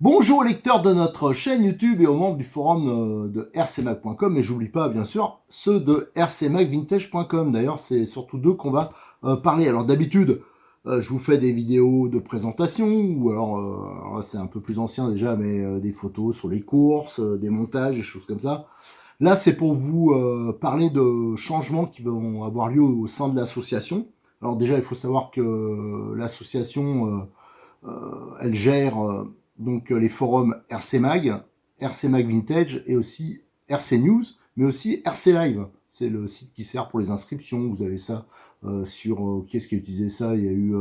Bonjour aux lecteurs de notre chaîne YouTube et aux membres du forum de rcmac.com, et j'oublie pas bien sûr ceux de rcmacvintage.com. D'ailleurs, c'est surtout d'eux qu'on va parler. Alors d'habitude, je vous fais des vidéos de présentation, ou alors c'est un peu plus ancien déjà, mais des photos sur les courses, des montages, des choses comme ça. Là, c'est pour vous parler de changements qui vont avoir lieu au sein de l'association. Alors déjà, il faut savoir que l'association elle gère donc les forums RC Mag, RC Mag Vintage et aussi RC News, mais aussi RC Live. C'est le site qui sert pour les inscriptions. Vous avez ça sur qui est-ce qui a utilisé ça. Il y a eu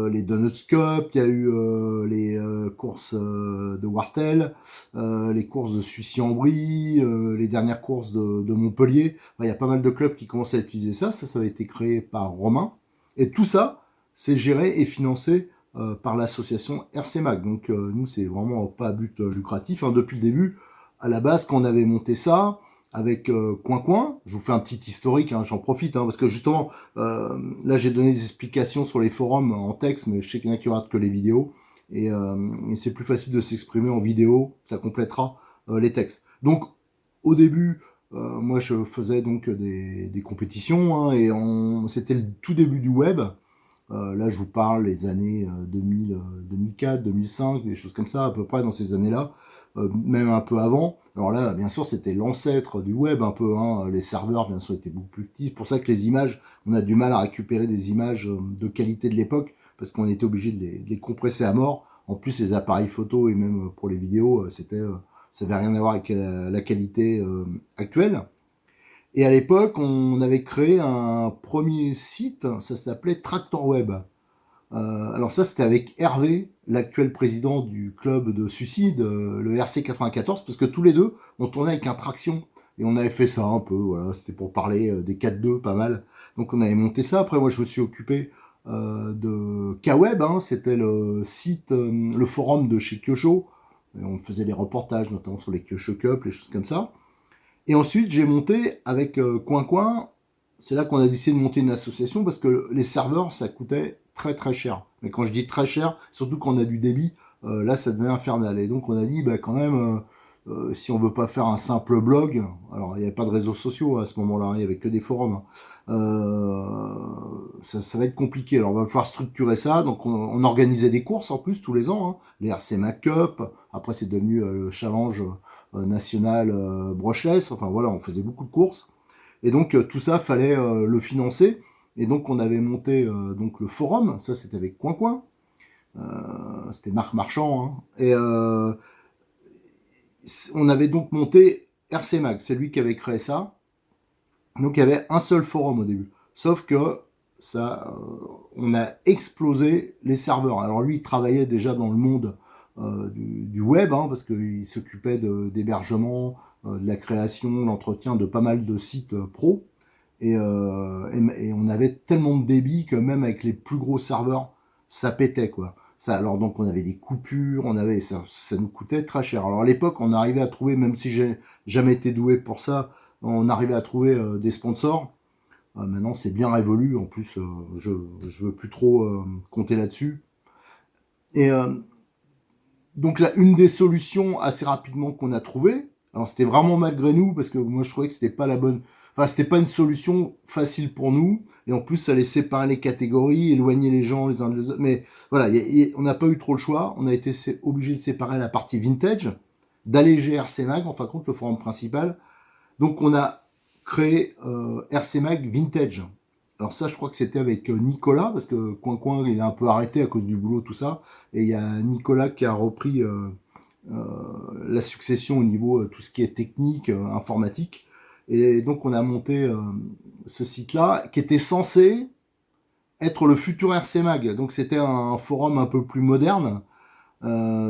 les Donuts Cup, il y a eu les courses de Wartel, les courses de Sucy-en-Brie, les dernières courses de Montpellier. Enfin, il y a pas mal de clubs qui commencent à utiliser ça. Ça a été créé par Romain. Et tout ça, c'est géré et financé par l'association RC Mag. Donc nous, c'est vraiment pas à but lucratif. Hein. Depuis le début, à la base, quand on avait monté ça, avec Coin Coin, je vous fais un petit historique, hein, j'en profite, hein, parce que justement, là j'ai donné des explications sur les forums en texte, mais je sais qu'il y en a qui regardent que les vidéos, et c'est plus facile de s'exprimer en vidéo, ça complétera les textes. Donc au début, moi je faisais donc des compétitions, hein, et c'était le tout début du web. Là, je vous parle les années 2000, 2004, 2005, des choses comme ça, à peu près dans ces années-là, même un peu avant. Alors là, bien sûr, c'était l'ancêtre du web un peu. Hein. Les serveurs, bien sûr, étaient beaucoup plus petits. C'est pour ça que les images, on a du mal à récupérer des images de qualité de l'époque, parce qu'on était obligé de les compresser à mort. En plus, les appareils photo et même pour les vidéos, ça n'avait rien à voir avec la qualité actuelle. Et à l'époque, on avait créé un premier site, ça s'appelait Tractor Web. Alors ça, c'était avec Hervé, l'actuel président du club de suicide, le RC 94, parce que tous les deux, on tournait avec un traction. Et on avait fait ça un peu, voilà, c'était pour parler des 4-2, pas mal. Donc on avait monté ça. Après, moi, je me suis occupé de Kweb, hein, c'était le site, le forum de chez Kyosho. Et on faisait des reportages, notamment sur les Kyosho Cup, les choses comme ça. Et ensuite, j'ai monté avec Coin Coin. C'est là qu'on a décidé de monter une association parce que les serveurs, ça coûtait très très cher. Mais quand je dis très cher, surtout quand on a du débit, là, ça devenait infernal. Et donc, on a dit, bah, quand même, si on veut pas faire un simple blog, alors il n'y avait pas de réseaux sociaux à ce moment-là, hein, il n'y avait que des forums. Hein. Ça va être compliqué. Alors, on va falloir structurer ça. Donc, on organisait des courses en plus tous les ans. Hein. Les RC Mac Cup. Après, c'est devenu le challenge national brushless. Enfin voilà, on faisait beaucoup de courses. Et donc tout ça, fallait le financer. Et donc on avait monté donc le forum. Ça, c'était avec Coin Coin. C'était Marc Marchand. Hein. Et on avait donc monté RC Mag. C'est lui qui avait créé ça. Donc il y avait un seul forum au début. Sauf que ça, on a explosé les serveurs. Alors lui, il travaillait déjà dans le monde du web, hein, parce qu'il s'occupait d'hébergement, de la création, l'entretien de pas mal de sites pro. Et on avait tellement de débit que même avec les plus gros serveurs, ça pétait quoi. Ça, alors donc on avait des coupures, ça nous coûtait très cher. Alors à l'époque, on arrivait à trouver, même si j'ai jamais été doué pour ça, on arrivait à trouver des sponsors. Maintenant, c'est bien révolu. En plus, je veux plus trop compter là-dessus. Et donc là, une des solutions assez rapidement qu'on a trouvées, alors c'était vraiment malgré nous, parce que moi je trouvais que c'était pas la bonne, enfin c'était pas une solution facile pour nous, et en plus ça allait séparer les catégories, éloigner les gens les uns des autres, mais voilà, on n'a pas eu trop le choix, on a été obligé de séparer la partie vintage, d'alléger RC Mag, en fin de compte le forum principal, donc on a créé RC Mag Vintage. Alors ça, je crois que c'était avec Nicolas, parce que Coin Coin, il a un peu arrêté à cause du boulot, tout ça. Et il y a Nicolas qui a repris la succession au niveau tout ce qui est technique, informatique. Et donc on a monté ce site-là, qui était censé être le futur RC Mag. Donc c'était un forum un peu plus moderne,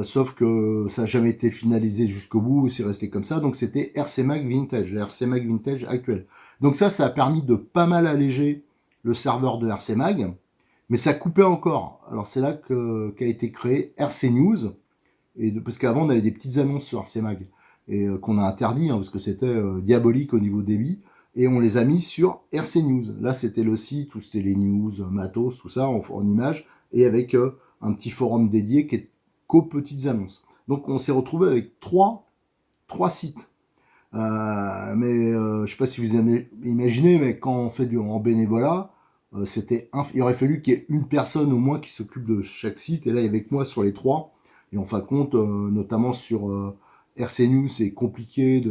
sauf que ça n'a jamais été finalisé jusqu'au bout, c'est resté comme ça. Donc c'était RC Mag Vintage, le RC Mag Vintage actuel. Donc ça a permis de pas mal alléger le serveur de RC Mag, mais ça coupait encore. Alors c'est là qu'a été créé RC News, parce qu'avant on avait des petites annonces sur RC Mag, et qu'on a interdit, hein, parce que c'était diabolique au niveau débit, et on les a mis sur RC News. Là c'était le site où c'était les news, matos, tout ça, en images, et avec un petit forum dédié qui est qu'aux petites annonces. Donc on s'est retrouvé avec trois sites. Mais je sais pas si vous avez imaginé, mais quand on fait en bénévolat, il aurait fallu qu'il y ait une personne au moins qui s'occupe de chaque site, et là il y avait que moi sur les trois. Et en fin de compte, notamment sur RC News, c'est compliqué,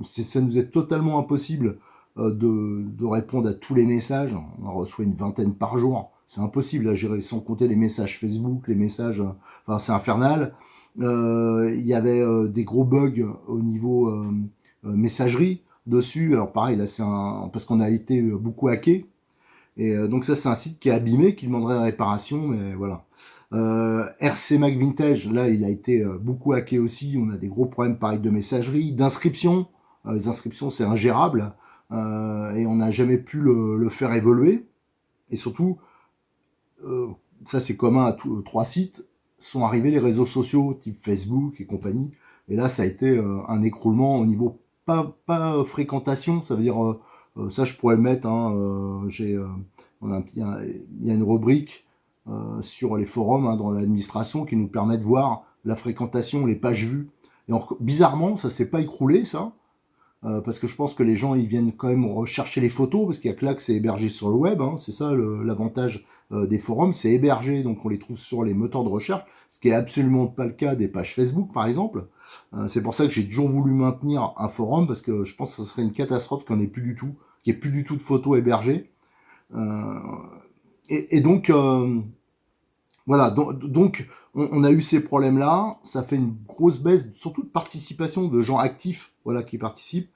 ça nous est totalement impossible de répondre à tous les messages. On en reçoit une vingtaine par jour. C'est impossible à gérer, sans compter les messages Facebook, les messages, enfin c'est infernal. Il y avait des gros bugs au niveau messagerie dessus. Alors pareil, là c'est parce qu'on a été beaucoup hacké. Et donc ça c'est un site qui est abîmé, qui demanderait réparation, mais voilà. RC Mac Vintage, là il a été beaucoup hacké aussi. On a des gros problèmes pareil de messagerie, d'inscription. Les inscriptions c'est ingérable et on n'a jamais pu le faire évoluer. Et surtout, ça c'est commun à tous trois sites, sont arrivés les réseaux sociaux type Facebook et compagnie. Et là ça a été un écroulement au niveau pas fréquentation, ça veut dire ça je pourrais le mettre, hein, il y a une rubrique sur les forums hein, dans l'administration qui nous permet de voir la fréquentation, les pages vues. Et bizarrement, ça s'est pas écroulé ça, parce que je pense que les gens ils viennent quand même rechercher les photos, parce qu'il y a que là que c'est hébergé sur le web, hein, c'est ça l'avantage des forums, c'est hébergé, donc on les trouve sur les moteurs de recherche, ce qui est absolument pas le cas des pages Facebook par exemple. C'est pour ça que j'ai toujours voulu maintenir un forum, parce que je pense que ce serait une catastrophe qu'il n'y en ait plus du tout, qu'il n'y ait plus du tout de photos hébergées. Et donc voilà, donc on a eu ces problèmes-là, ça fait une grosse baisse, surtout de participation de gens actifs, voilà, qui participent.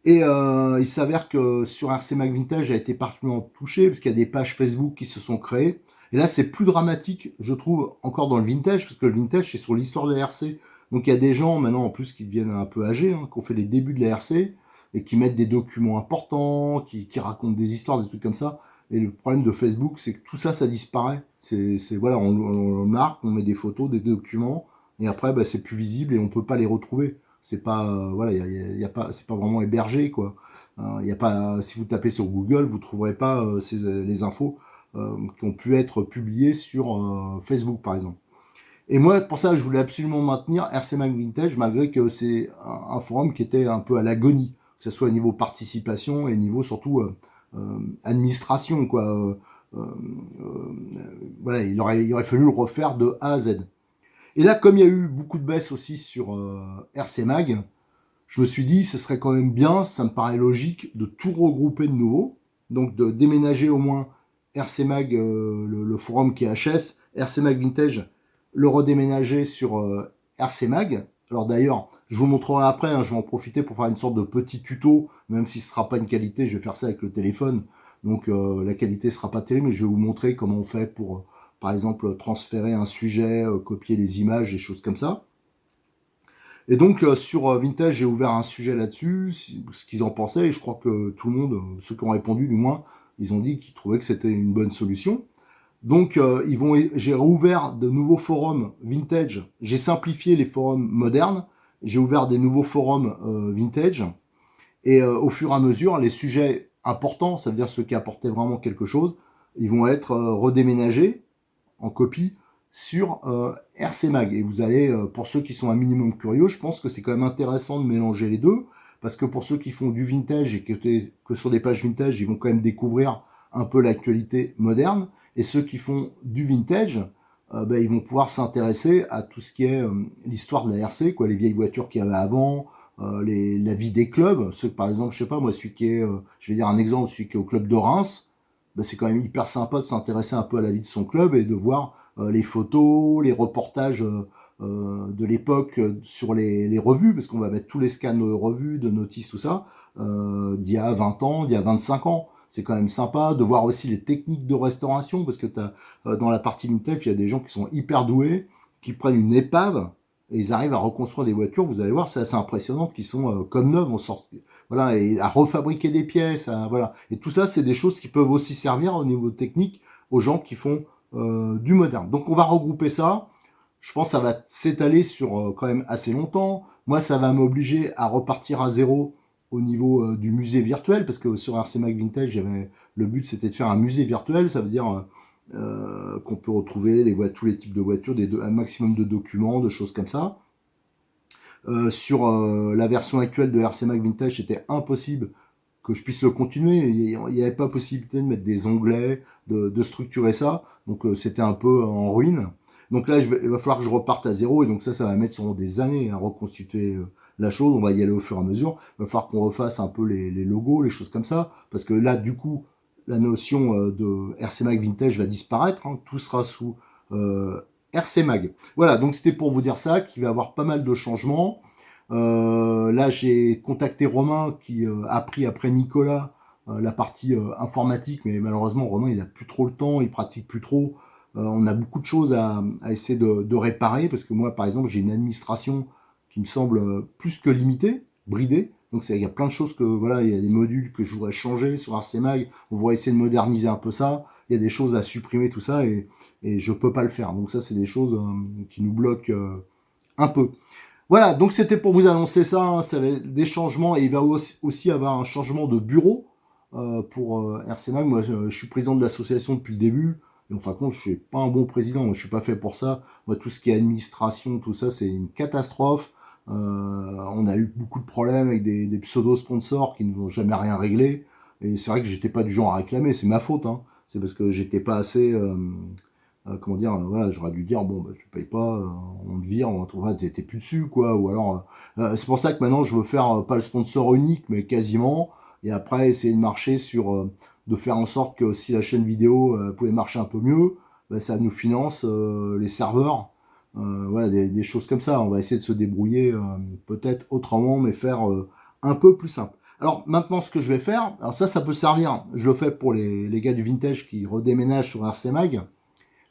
Et il s'avère que sur RC Mac Vintage a été particulièrement touché, parce qu'il y a des pages Facebook qui se sont créées. Et là, c'est plus dramatique, je trouve, encore dans le vintage, parce que le vintage, c'est sur l'histoire de la RC. Donc il y a des gens maintenant, en plus, qui deviennent un peu âgés, hein, qui ont fait les débuts de la RC, et qui mettent des documents importants, qui racontent des histoires, des trucs comme ça. Et le problème de Facebook, c'est que tout ça, ça disparaît. Voilà, on marque, on met des photos, des documents, et après, bah, c'est plus visible et on peut pas les retrouver. C'est pas, voilà, y a pas, c'est pas vraiment hébergé, quoi. Y a pas, si vous tapez sur Google, vous trouverez pas les infos qui ont pu être publiées sur Facebook, par exemple. Et moi, pour ça, je voulais absolument maintenir RC Mac Vintage, malgré que c'est un forum qui était un peu à l'agonie, que ce soit au niveau participation et niveau surtout administration, quoi. Voilà, il aurait fallu le refaire de A à Z. Et là, comme il y a eu beaucoup de baisses aussi sur RC Mag, je me suis dit, ce serait quand même bien, ça me paraît logique, de tout regrouper de nouveau. Donc de déménager au moins RC Mag, le forum qui est HS, RC Mag Vintage, le redéménager sur RC Mag. Alors d'ailleurs, je vous montrerai après, hein, je vais en profiter pour faire une sorte de petit tuto, même si ce ne sera pas une qualité, je vais faire ça avec le téléphone. Donc la qualité ne sera pas terrible, mais je vais vous montrer comment on fait pour, par exemple, transférer un sujet, copier les images, des choses comme ça. Et donc sur Vintage, j'ai ouvert un sujet là-dessus, ce qu'ils en pensaient, et je crois que tout le monde, ceux qui ont répondu du moins, ils ont dit qu'ils trouvaient que c'était une bonne solution. Donc j'ai rouvert de nouveaux forums Vintage, j'ai simplifié les forums modernes, j'ai ouvert des nouveaux forums Vintage, et au fur et à mesure, les sujets importants, ça veut dire ceux qui apportaient vraiment quelque chose, ils vont être redéménagés en copie sur RC Mag. Et vous allez, pour ceux qui sont un minimum curieux, je pense que c'est quand même intéressant de mélanger les deux, parce que pour ceux qui font du vintage et que sur des pages vintage, ils vont quand même découvrir un peu l'actualité moderne, et ceux qui font du vintage, ben, ils vont pouvoir s'intéresser à tout ce qui est l'histoire de la RC, quoi, les vieilles voitures qu'il y avait avant, la vie des clubs. Ceux que, par exemple, je sais pas, moi, celui qui est, je vais dire un exemple, celui qui est au club de Reims, ben, c'est quand même hyper sympa de s'intéresser un peu à la vie de son club et de voir les photos, les reportages de l'époque sur les revues, parce qu'on va mettre tous les scans de revues, de notices, tout ça, d'il y a 20 ans, d'il y a 25 ans. C'est quand même sympa de voir aussi les techniques de restauration, parce que dans la partie vintage, il y a des gens qui sont hyper doués, qui prennent une épave, et ils arrivent à reconstruire des voitures, vous allez voir, c'est assez impressionnant, qui sont comme neuves, voilà, et à refabriquer des pièces, voilà. Et tout ça, c'est des choses qui peuvent aussi servir au niveau technique aux gens qui font du moderne. Donc on va regrouper ça. Je pense que ça va s'étaler sur quand même assez longtemps. Moi, ça va m'obliger à repartir à zéro au niveau du musée virtuel, parce que sur RC Mac Vintage, le but c'était de faire un musée virtuel, ça veut dire qu'on peut retrouver, tous les types de voitures, un maximum de documents, de choses comme ça. Sur la version actuelle de RC Mag Vintage, c'était impossible que je puisse le continuer. Il n'y avait pas possibilité de mettre des onglets, de structurer ça. Donc c'était un peu en ruine. Donc là, il va falloir que je reparte à zéro. Et donc ça va mettre sûrement des années à reconstituer la chose. On va y aller au fur et à mesure. Il va falloir qu'on refasse un peu les logos, les choses comme ça. Parce que là, du coup, la notion de RC Mag Vintage va disparaître. Hein. Tout sera sous RC Mag. Voilà, donc c'était pour vous dire ça, qu'il va y avoir pas mal de changements. Là, j'ai contacté Romain qui a pris après Nicolas la partie informatique, mais malheureusement, Romain, il a plus trop le temps, il pratique plus trop. On a beaucoup de choses à essayer de réparer, parce que moi, par exemple, j'ai une administration qui me semble plus que limitée, bridée. Donc, il y a plein de choses que, voilà, il y a des modules que je voudrais changer sur RCMag. On va essayer de moderniser un peu ça. Il y a des choses à supprimer, tout ça, et je peux pas le faire. Donc, ça, c'est des choses qui nous bloquent un peu. Voilà, donc c'était pour vous annoncer ça, hein, ça va être des changements et il va aussi avoir un changement de bureau pour RC Mag. Moi, je suis président de l'association depuis le début. Et en fin de compte, je suis pas un bon président. Moi, je suis pas fait pour ça. Moi, tout ce qui est administration, tout ça, c'est une catastrophe. On a eu beaucoup de problèmes avec des pseudo-sponsors qui ne n'ont jamais rien réglé. Et c'est vrai que j'étais pas du genre à réclamer. C'est ma faute. Hein. C'est parce que j'étais pas assez comment dire, voilà, j'aurais dû dire, bon, bah, tu payes pas, on te vire, on va trouver, t'es plus dessus, quoi, ou alors, c'est pour ça que maintenant, je veux faire pas le sponsor unique, mais quasiment, et après, essayer de marcher sur, de faire en sorte que si la chaîne vidéo pouvait marcher un peu mieux, bah, ça nous finance les serveurs, voilà, des choses comme ça, on va essayer de se débrouiller peut-être autrement, mais faire un peu plus simple. Alors maintenant, ce que je vais faire, alors ça peut servir, je le fais pour les gars du vintage qui redéménagent sur RC Mag,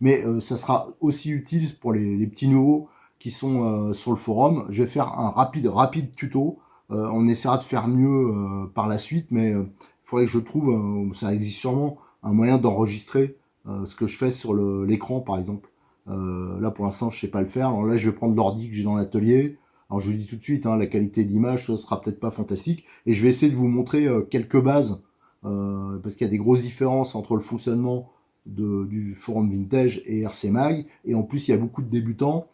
mais ça sera aussi utile pour les petits nouveaux qui sont sur le forum. Je vais faire un rapide tuto. On essaiera de faire mieux par la suite, mais il faudrait que je trouve, ça existe sûrement, un moyen d'enregistrer ce que je fais sur l'écran, par exemple. Là, pour l'instant, je sais pas le faire. Alors là, je vais prendre l'ordi que j'ai dans l'atelier. Alors, je vous dis tout de suite, hein, la qualité d'image, ça sera peut-être pas fantastique. Et je vais essayer de vous montrer quelques bases, parce qu'il y a des grosses différences entre le fonctionnement du forum vintage et RC Mag. Et en plus, il y a beaucoup de débutants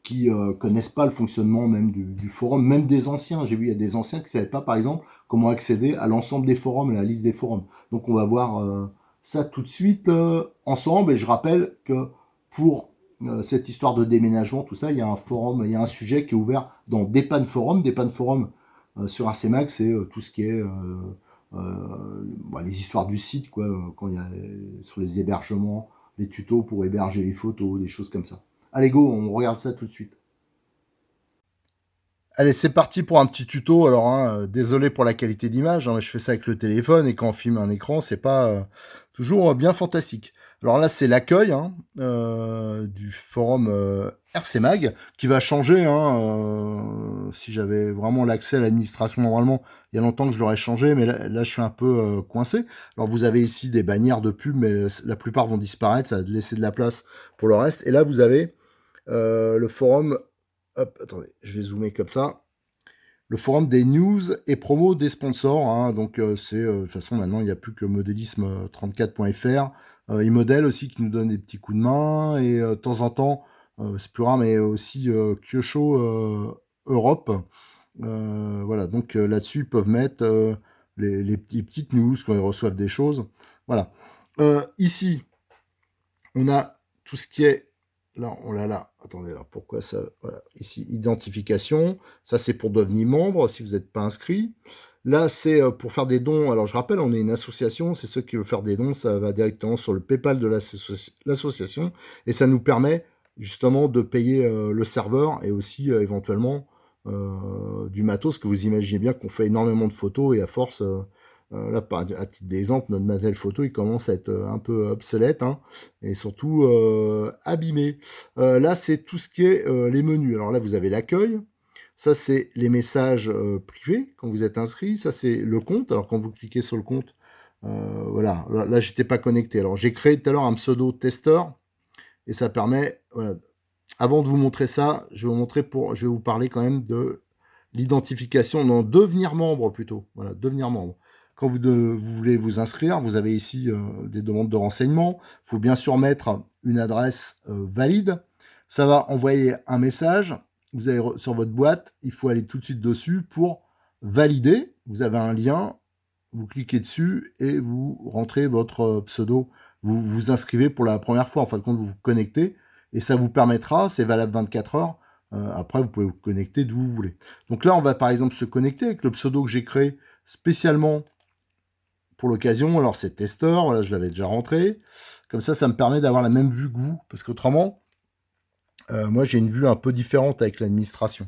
qui connaissent pas le fonctionnement même du forum, même des anciens. J'ai vu, il y a des anciens qui ne savaient pas, par exemple, comment accéder à l'ensemble des forums, à la liste des forums. Donc, on va voir ça tout de suite ensemble. Et je rappelle que pour cette histoire de déménagement, tout ça, il y a un forum, il y a un sujet qui est ouvert dans Dépanne Forum. Dépanne Forum sur RC Mag, c'est tout ce qui est les histoires du site, quoi, quand il y a sur les hébergements, les tutos pour héberger les photos, des choses comme ça. Allez, go, on regarde ça tout de suite. Allez, c'est parti pour un petit tuto. Alors, hein, désolé pour la qualité d'image, hein, je fais ça avec le téléphone et quand on filme un écran, c'est pas toujours bien fantastique. Alors là, c'est l'accueil hein, du forum RC Mag qui va changer. Hein, si j'avais vraiment l'accès à l'administration normalement, il y a longtemps que je l'aurais changé, mais là, je suis un peu coincé. Alors vous avez ici des bannières de pub, mais la plupart vont disparaître, ça va laisser de la place pour le reste. Et là, vous avez le forum. Hop, attendez, je vais zoomer comme ça. Le forum des news et promos des sponsors. Hein, donc, c'est de toute façon, maintenant, il n'y a plus que modélisme34.fr. Immodel aussi qui nous donne des petits coups de main. Et de temps en temps, c'est plus rare, mais aussi Kyosho Europe. Voilà, donc là-dessus, ils peuvent mettre les petites news quand ils reçoivent des choses. Voilà. Ici, on a tout ce qui est là, on l'a là. Attendez, alors pourquoi ça voilà. Ici, identification. Ça, c'est pour devenir membre si vous n'êtes pas inscrit. Là, c'est pour faire des dons. Alors, je rappelle, on est une association. C'est ceux qui veulent faire des dons. Ça va directement sur le PayPal de l'association. Et ça nous permet justement de payer le serveur et aussi éventuellement du matos. Que vous imaginez bien qu'on fait énormément de photos et à force... là, à titre d'exemple, notre matériel photo, il commence à être un peu obsolète hein, et surtout abîmé. Là, c'est tout ce qui est les menus. Alors là, vous avez l'accueil. Ça, c'est les messages privés quand vous êtes inscrit. Ça, c'est le compte. Alors, quand vous cliquez sur le compte, voilà. Là, j'étais pas connecté. Alors, j'ai créé tout à l'heure un pseudo testeur et ça permet. Voilà. Avant de vous montrer ça, je vais vous parler quand même de l'identification, non, devenir membre plutôt. Voilà, devenir membre. quand vous voulez vous inscrire, vous avez ici des demandes de renseignements. Il faut bien sûr mettre une adresse valide. Ça va envoyer un message. Vous allez sur votre boîte, il faut aller tout de suite dessus pour valider. Vous avez un lien, vous cliquez dessus et vous rentrez votre pseudo. Vous vous inscrivez pour la première fois. En fin de compte, vous vous connectez et ça vous permettra, c'est valable 24 heures. Après, vous pouvez vous connecter d'où vous voulez. Donc là, on va par exemple se connecter avec le pseudo que j'ai créé spécialement pour l'occasion. Alors c'est testeur, voilà, je l'avais déjà rentré. Comme ça me permet d'avoir la même vue que vous, parce qu'autrement, moi j'ai une vue un peu différente avec l'administration.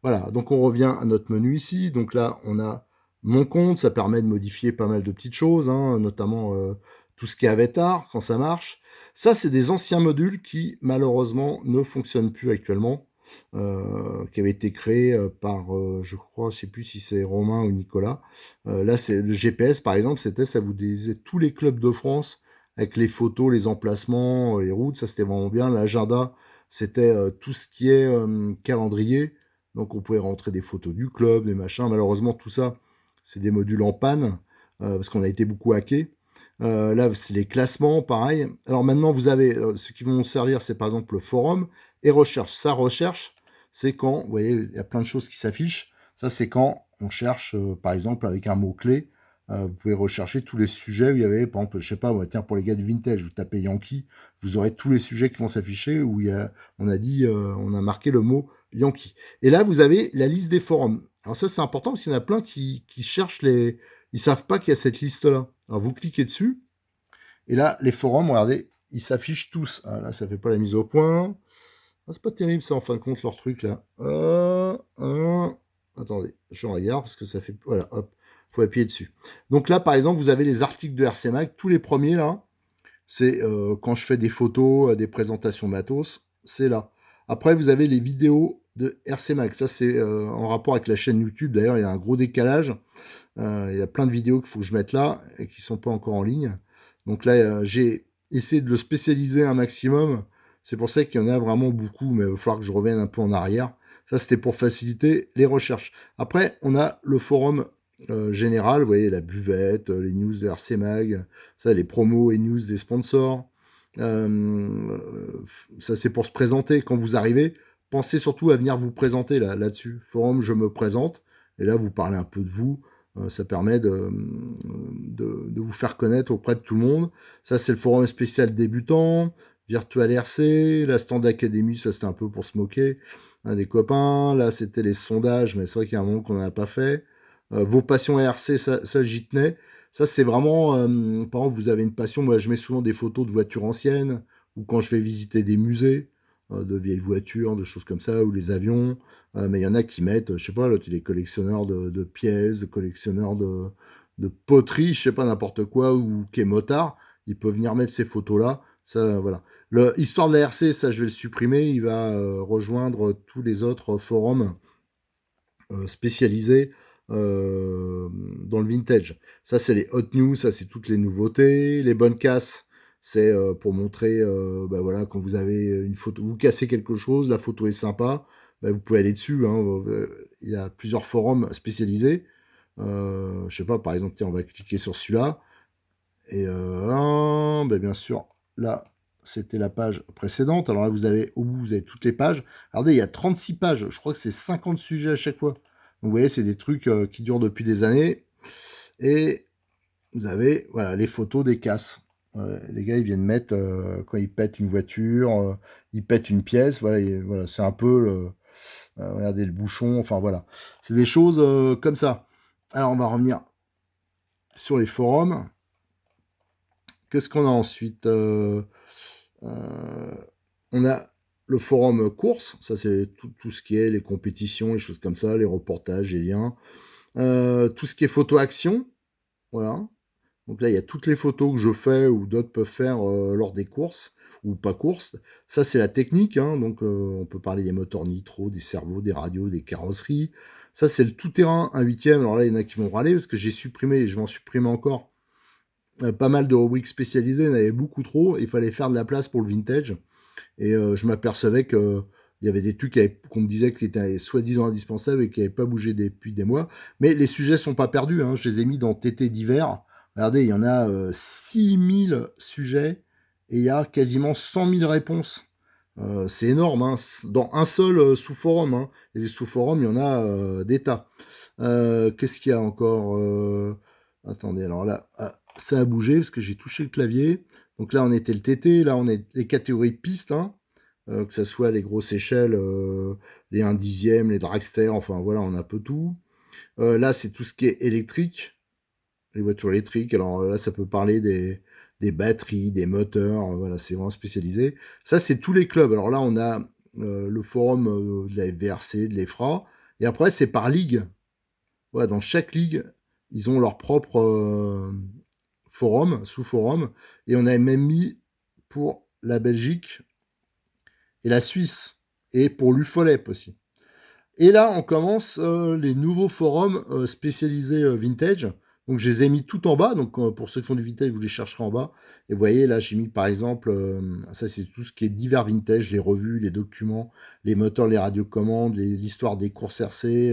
Voilà, donc on revient à notre menu ici. Donc là, on a mon compte, ça permet de modifier pas mal de petites choses, hein, notamment tout ce qui est avatar, quand ça marche. Ça, c'est des anciens modules qui, malheureusement, ne fonctionnent plus actuellement, qui avaient été créés par, je crois, je sais plus si c'est Romain ou Nicolas. Là, c'est le GPS, par exemple, ça vous disait tous les clubs de France, avec les photos, les emplacements, les routes, ça c'était vraiment bien. L'agenda, c'était tout ce qui est calendrier. Donc on pouvait rentrer des photos du club, des machins. Malheureusement, tout ça, c'est des modules en panne, parce qu'on a été beaucoup hacké. Là, c'est les classements, pareil. Alors maintenant, vous avez ceux qui vont servir, c'est par exemple le forum et recherche. Ça, recherche, c'est quand, vous voyez, il y a plein de choses qui s'affichent. Ça, c'est quand on cherche, par exemple, avec un mot-clé. Vous pouvez rechercher tous les sujets où il y avait, par exemple, je sais pas, tiens, pour les gars du vintage, vous tapez Yankee, vous aurez tous les sujets qui vont s'afficher où on a marqué le mot Yankee. Et là, vous avez la liste des forums. Alors ça, c'est important parce qu'il y en a plein qui cherchent ils savent pas qu'il y a cette liste-là. Alors vous cliquez dessus, et là, les forums, regardez, ils s'affichent tous. Ah, là, ça fait pas la mise au point. Ah, c'est pas terrible ça, en fin de compte, leur truc là. Attendez, je regarde parce que ça fait... Voilà, hop, faut appuyer dessus. Donc là, par exemple, vous avez les articles de RC Mag, tous les premiers là, c'est quand je fais des photos, des présentations matos, c'est là. Après, vous avez les vidéos de RC Mag. Ça, c'est en rapport avec la chaîne YouTube. D'ailleurs, il y a un gros décalage. Il y a plein de vidéos qu'il faut que je mette là et qui sont pas encore en ligne. Donc là, j'ai essayé de le spécialiser un maximum. C'est pour ça qu'il y en a vraiment beaucoup, mais il va falloir que je revienne un peu en arrière. Ça, c'était pour faciliter les recherches. Après, on a le forum général. Vous voyez, la buvette, les news de RC Mag, ça, les promos et news des sponsors. Ça, c'est pour se présenter. Quand vous arrivez, pensez surtout à venir vous présenter là-dessus. Forum, je me présente. Et là, vous parlez un peu de vous. Ça permet de vous faire connaître auprès de tout le monde. Ça, c'est le forum spécial débutant. Virtual RC, la Stand Academy, ça c'était un peu pour se moquer des copains. Là, c'était les sondages, mais c'est vrai qu'il y a un moment qu'on n'en a pas fait. Vos passions RC, ça j'y tenais. Ça, c'est vraiment, par exemple, vous avez une passion. Moi, je mets souvent des photos de voitures anciennes, ou quand je vais visiter des musées, de vieilles voitures, de choses comme ça, ou les avions. Mais il y en a qui mettent, je sais pas, l'autre, il est collectionneur de pièces, collectionneur de poterie, je sais pas, n'importe quoi, ou qui est motard. Il peut venir mettre ces photos-là. Ça, voilà. Histoire de la RC, ça, je vais le supprimer. Il va rejoindre tous les autres forums spécialisés dans le vintage. Ça, c'est les hot news, ça, c'est toutes les nouveautés. Les bonnes casses, c'est pour montrer, bah voilà, quand vous avez une photo, vous cassez quelque chose, la photo est sympa, bah, vous pouvez aller dessus. Hein, il y a plusieurs forums spécialisés. Je sais pas, par exemple, tiens, on va cliquer sur celui-là. Et bah, bien sûr, là, c'était la page précédente. Alors là, au bout, vous avez toutes les pages. Regardez, il y a 36 pages. Je crois que c'est 50 sujets à chaque fois. Donc, vous voyez, c'est des trucs qui durent depuis des années. Et vous avez, voilà, les photos des casses. Les gars, ils viennent mettre, quand ils pètent une voiture, ils pètent une pièce. Voilà, voilà, c'est un peu regardez le bouchon. Enfin, voilà. C'est des choses comme ça. Alors, on va revenir sur les forums. Qu'est-ce qu'on a ensuite on a le forum course, ça c'est tout ce qui est les compétitions, les choses comme ça, les reportages, les liens. Tout ce qui est photo-action, voilà. Donc là, il y a toutes les photos que je fais ou d'autres peuvent faire lors des courses ou pas courses. Ça, c'est la technique. Hein. Donc, on peut parler des moteurs nitro, des cerveaux, des radios, des carrosseries. Ça, c'est le tout-terrain 1/8. Alors là, il y en a qui vont râler parce que j'ai supprimé et je vais en supprimer encore pas mal de rubriques spécialisées. Il y en avait beaucoup trop. Il fallait faire de la place pour le vintage. Et je m'apercevais que Il y avait des trucs qu'on me disait qui étaient soi-disant indispensables et qui n'avaient pas bougé depuis des mois. Mais les sujets sont pas perdus. Hein. Je les ai mis dans TT divers. Regardez, il y en a 6000 sujets et il y a quasiment 100 000 réponses. C'est énorme, hein. Dans un seul sous-forum. Hein. Et les sous-forums, il y en a des tas. Qu'est-ce qu'il y a encore Attendez, alors là, ça a bougé parce que j'ai touché le clavier. Donc là, on était le TT, là, on est les catégories pistes, hein, que ce soit les grosses échelles, les 1 dixième, les dragsters, enfin voilà, on a un peu tout. Là, c'est tout ce qui est électrique, les voitures électriques. Alors là, ça peut parler des batteries, des moteurs, voilà, c'est vraiment spécialisé. Ça, c'est tous les clubs. Alors là, on a le forum de la FVRC, de l'EFRA, et après, c'est par ligue. Ouais, dans chaque ligue, ils ont leur propre forum, sous-forum, et on a même mis pour la Belgique et la Suisse, et pour l'UFOLEP aussi. Et là, on commence les nouveaux forums spécialisés vintage. Donc, je les ai mis tout en bas. Donc, pour ceux qui font du vintage, vous les chercherez en bas. Et vous voyez, là, j'ai mis par exemple, ça c'est tout ce qui est divers vintage, les revues, les documents, les moteurs, les radiocommandes, l'histoire des courses RC,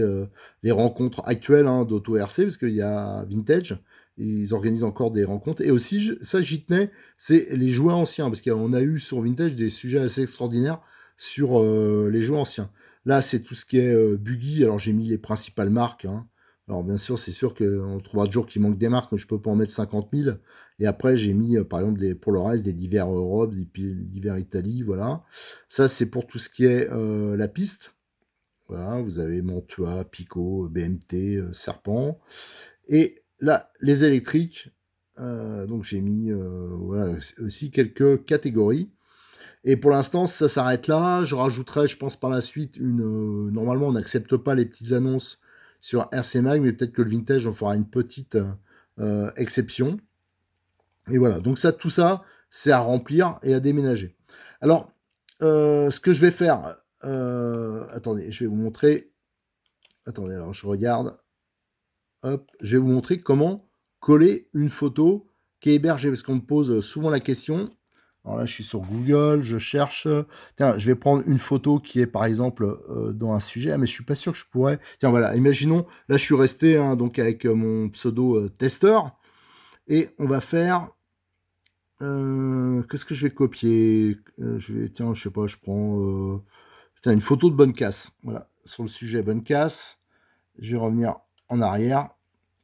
les rencontres actuelles hein, d'auto-RC, parce qu'il y a vintage. Ils organisent encore des rencontres. Et aussi, ça j'y tenais, c'est les jouets anciens. Parce qu'on a eu sur vintage des sujets assez extraordinaires sur les jouets anciens. Là, c'est tout ce qui est buggy. Alors, j'ai mis les principales marques. Hein. Alors, bien sûr, c'est sûr qu'on trouvera toujours qu'il manque des marques, mais je peux pas en mettre 50 000. Et après, j'ai mis, par exemple, pour le reste, des divers Europe, des divers Italie, voilà. Ça, c'est pour tout ce qui est la piste. Voilà, vous avez Montua, Pico, BMT, Serpent. Et là, les électriques. Donc, j'ai mis voilà, aussi quelques catégories. Et pour l'instant, ça s'arrête là. Je rajouterai, je pense, par la suite, normalement, on n'accepte pas les petites annonces sur RC Mag, mais peut-être que le vintage, on fera une petite exception. Et voilà. Donc, ça, tout ça, c'est à remplir et à déménager. Alors, ce que je vais faire... attendez, je vais vous montrer... Attendez, alors, je regarde. Hop, je vais vous montrer comment coller une photo qui est hébergée. Parce qu'on me pose souvent la question... Alors là, je suis sur Google, je cherche. Tiens, je vais prendre une photo qui est par exemple dans un sujet. Ah, mais je suis pas sûr que je pourrais. Tiens, voilà, imaginons. Là, je suis resté hein, donc avec mon pseudo testeur. Et on va faire. Qu'est-ce que je vais copier tiens, je sais pas, je prends tiens, une photo de bonne casse. Voilà, sur le sujet bonne casse. Je vais revenir en arrière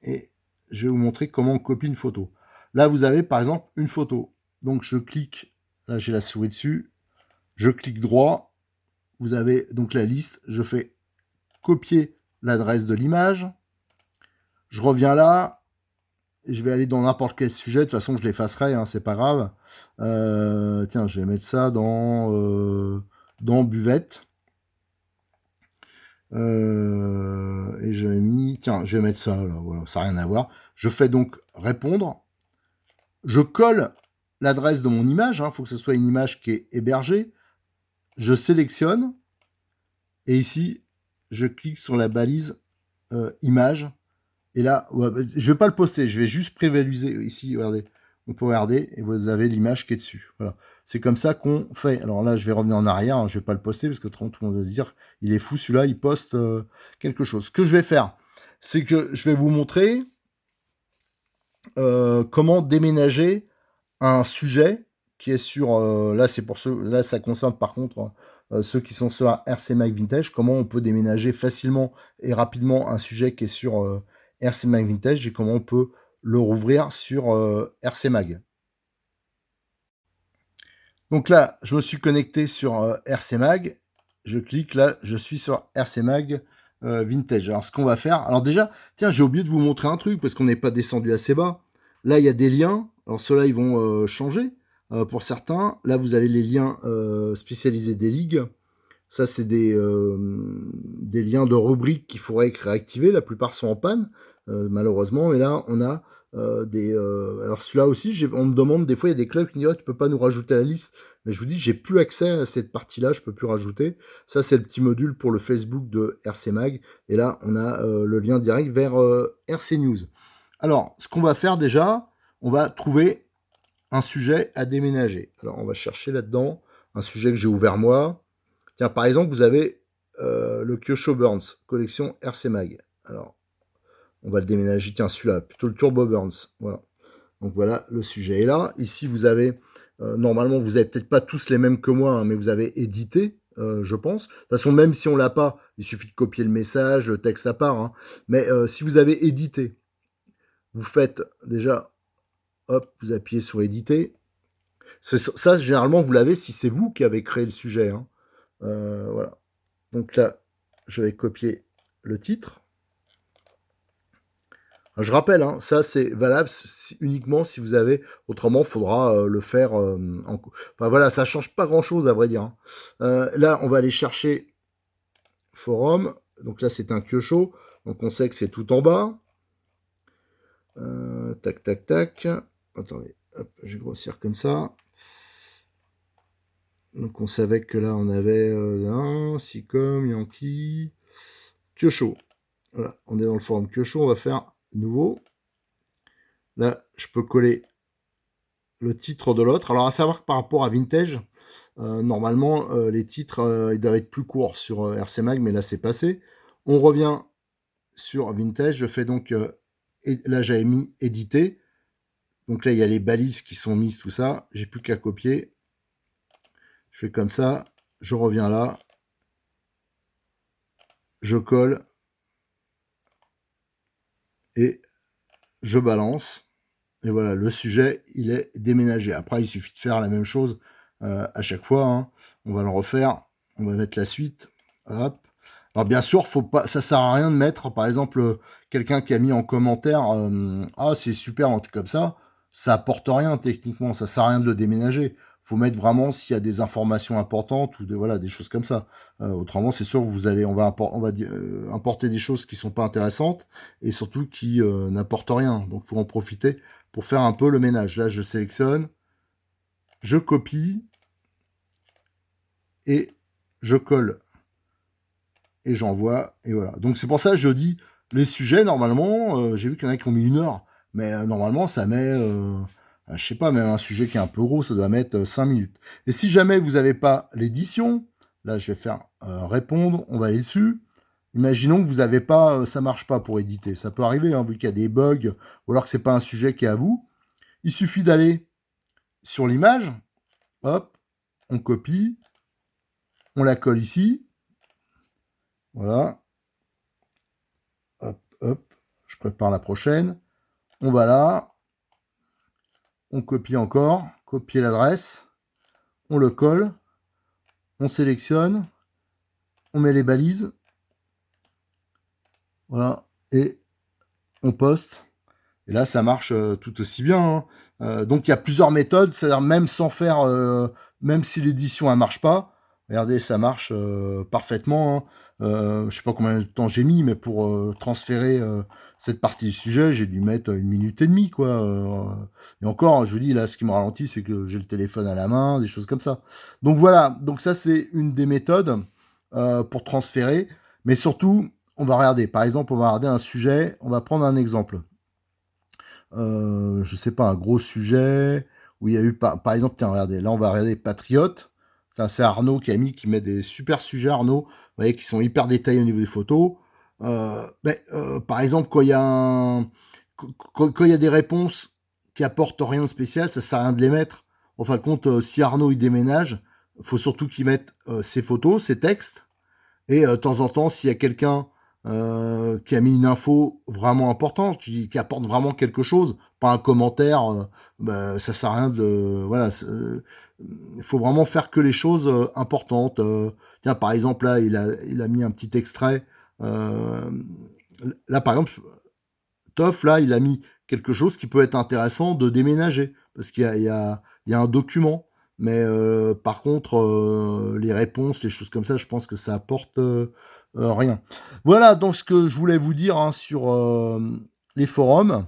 et je vais vous montrer comment on copie une photo. Là, vous avez par exemple une photo. Donc, je clique, là j'ai la souris dessus, je clique droit, vous avez donc la liste, je fais copier l'adresse de l'image, je reviens là, et je vais aller dans n'importe quel sujet, de toute façon je l'effacerai, hein, c'est pas grave. Tiens, je vais mettre ça dans buvette. Et je vais mis, tiens, je vais mettre ça, là, voilà, ça n'a rien à voir. Je fais donc répondre, je colle l'adresse de mon image, il faut que ce soit une image qui est hébergée. Je sélectionne et ici, je clique sur la balise image. Et là, ouais, je ne vais pas le poster, je vais juste prévaliser. Ici, regardez, on peut regarder et vous avez l'image qui est dessus. Voilà. C'est comme ça qu'on fait. Alors là, je vais revenir en arrière, hein, je ne vais pas le poster parce que tout le monde va se dire il est fou celui-là, il poste quelque chose. Ce que je vais faire, c'est que je vais vous montrer comment déménager un sujet qui est sur là c'est pour ceux là ça concerne par contre ceux qui sont sur RC Mag Vintage, comment on peut déménager facilement et rapidement un sujet qui est sur RC Mag Vintage et comment on peut le rouvrir sur RC Mag. Donc là je me suis connecté sur RC Mag, je clique là, je suis sur RC Mag Vintage. Alors ce qu'on va faire, alors déjà tiens, j'ai oublié de vous montrer un truc parce qu'on n'est pas descendu assez bas. Là il y a des liens, alors ceux-là ils vont changer pour certains. Là vous avez les liens spécialisés des ligues. Ça c'est des liens de rubriques qu'il faudrait réactiver, la plupart sont en panne malheureusement. Et là on a alors celui-là aussi, on me demande des fois, il y a des clubs qui me disent oh, tu peux pas nous rajouter à la liste. Mais je vous dis, j'ai plus accès à cette partie-là, je peux plus rajouter. Ça, c'est le petit module pour le Facebook de RC Mag. Et là, on a le lien direct vers RC News. Alors, ce qu'on va faire déjà, on va trouver un sujet à déménager. Alors, on va chercher là-dedans un sujet que j'ai ouvert moi. Tiens, par exemple, vous avez le Kyosho Burns, collection RC Mag. Alors, on va le déménager. Tiens, celui-là, plutôt le Turbo Burns. Voilà. Donc voilà, le sujet est là. Ici, vous avez, normalement, vous n'avez peut-être pas tous les mêmes que moi, hein, mais vous avez édité, je pense. De toute façon, même si on l'a pas, il suffit de copier le message, le texte à part. Hein. Mais si vous avez édité, vous faites déjà, hop, vous appuyez sur éditer. Ça, généralement, vous l'avez si c'est vous qui avez créé le sujet. Hein. Voilà. Donc là, je vais copier le titre. Je rappelle, hein, ça c'est valable uniquement si vous avez, autrement il faudra le faire enfin voilà, ça change pas grand chose à vrai dire. Hein. Là, on va aller chercher forum, donc là c'est un Kyosho, donc on sait que c'est tout en bas. Tac, tac, tac. Attendez, hop, je vais grossir comme ça. Donc on savait que là on avait un Sicom, Yankee, Kyosho. Voilà, on est dans le forum Kyosho, on va faire nouveau. Là, je peux coller le titre de l'autre. Alors, à savoir que par rapport à Vintage, normalement, les titres, ils doivent être plus courts sur RC Mag, mais là, c'est passé. On revient sur Vintage. Je fais donc... là, j'avais mis éditer. Donc là, il y a les balises qui sont mises, tout ça. J'ai plus qu'à copier. Je fais comme ça. Je reviens là. Je colle. Et je balance. Et voilà, le sujet, il est déménagé. Après, il suffit de faire la même chose à chaque fois. Hein. On va le refaire. On va mettre la suite. Hop. Alors, bien sûr, faut pas, ça sert à rien de mettre, par exemple, quelqu'un qui a mis en commentaire ah, c'est super, un truc comme ça. Ça apporte rien techniquement. Ça sert à rien de le déménager. Faut mettre vraiment s'il y a des informations importantes ou voilà, des choses comme ça. Autrement, c'est sûr, on va importer des choses qui sont pas intéressantes et surtout qui n'apportent rien. Donc, faut en profiter pour faire un peu le ménage. Là, je sélectionne, je copie et je colle et j'envoie et voilà. Donc c'est pour ça que je dis les sujets normalement, j'ai vu qu'il y en a qui ont mis 1 heure, mais normalement ça met, je sais pas, même un sujet qui est un peu gros, ça doit mettre 5 minutes. Et si jamais vous n'avez pas l'édition, là je vais faire répondre, on va aller dessus. Imaginons que vous n'avez pas, ça marche pas pour éditer, ça peut arriver hein, vu qu'il y a des bugs ou alors que c'est pas un sujet qui est à vous. Il suffit d'aller sur l'image, hop, on copie, on la colle ici, voilà, hop, hop, je prépare la prochaine, on va là, on copie encore, copier l'adresse, on le colle, on sélectionne, on met les balises, voilà, et on poste. Et là, ça marche tout aussi bien. Hein. Donc, il y a plusieurs méthodes, c'est-à-dire même sans faire, même si l'édition ne marche pas, regardez, ça marche parfaitement. Hein. Je ne sais pas combien de temps j'ai mis, mais pour transférer cette partie du sujet, j'ai dû mettre 1 minute et demie, quoi. Et encore, je vous dis, là, ce qui me ralentit, c'est que j'ai le téléphone à la main, des choses comme ça. Donc voilà, donc ça, c'est une des méthodes pour transférer. Mais surtout, on va regarder. Par exemple, on va regarder un sujet, on va prendre un exemple. Je sais pas, un gros sujet où il y a eu, par exemple, tiens, regardez, là, on va regarder Patriote. C'est Arnaud qui met des super sujets, Arnaud, vous voyez, qui sont hyper détaillés au niveau des photos. Par exemple, quand il y a quand il y a des réponses qui apportent rien de spécial, ça sert à rien de les mettre. En fin de compte, si Arnaud il déménage, faut surtout qu'il mette ses photos, ses textes, et de temps en temps, s'il y a quelqu'un qui a mis une info vraiment importante, qui apporte vraiment quelque chose, pas un commentaire, ça sert à rien de... Voilà, il faut vraiment faire que les choses importantes. Tiens, par exemple, là, il a mis un petit extrait. Là, par exemple, Toff, là, il a mis quelque chose qui peut être intéressant de déménager, parce qu'il y a un document. Mais par contre, les réponses, les choses comme ça, je pense que ça apporte rien. Voilà donc ce que je voulais vous dire hein, sur les forums,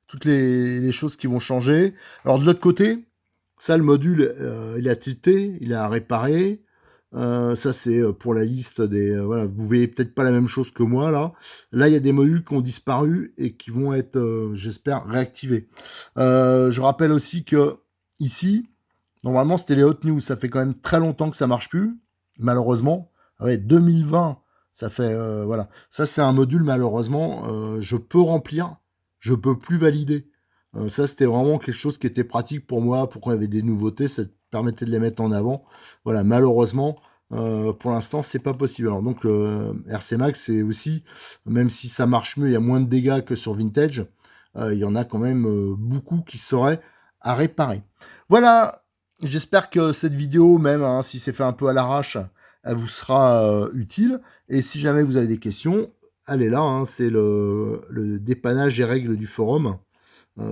toutes les choses qui vont changer. Alors de l'autre côté, ça le module, il est à tilter, il est à réparer. Ça c'est pour la liste des... voilà, vous voyez peut-être pas la même chose que moi là. Là il y a des modules qui ont disparu et qui vont être, j'espère, réactivés. Je rappelle aussi que ici, normalement c'était les hot news, ça fait quand même très longtemps que ça marche plus. malheureusement, ouais, 2020, ça fait, voilà. Ça, c'est un module, malheureusement, je peux remplir, je peux plus valider. Ça, c'était vraiment quelque chose qui était pratique pour moi, pour quand il y avait des nouveautés, ça te permettait de les mettre en avant. Voilà, malheureusement, pour l'instant, c'est pas possible. Alors donc, RC Max, c'est aussi, même si ça marche mieux, il y a moins de dégâts que sur Vintage, il y en a quand même beaucoup qui seraient à réparer. Voilà, j'espère que cette vidéo, même hein, si c'est fait un peu à l'arrache, elle vous sera utile. Et si jamais vous avez des questions, allez là, hein, c'est le dépannage et règles du forum.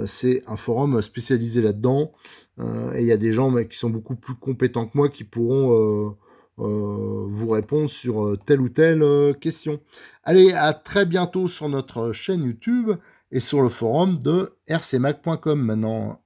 C'est un forum spécialisé là-dedans. Et il y a des gens qui sont beaucoup plus compétents que moi qui pourront vous répondre sur telle ou telle question. Allez, à très bientôt sur notre chaîne YouTube et sur le forum de rcmac.com maintenant.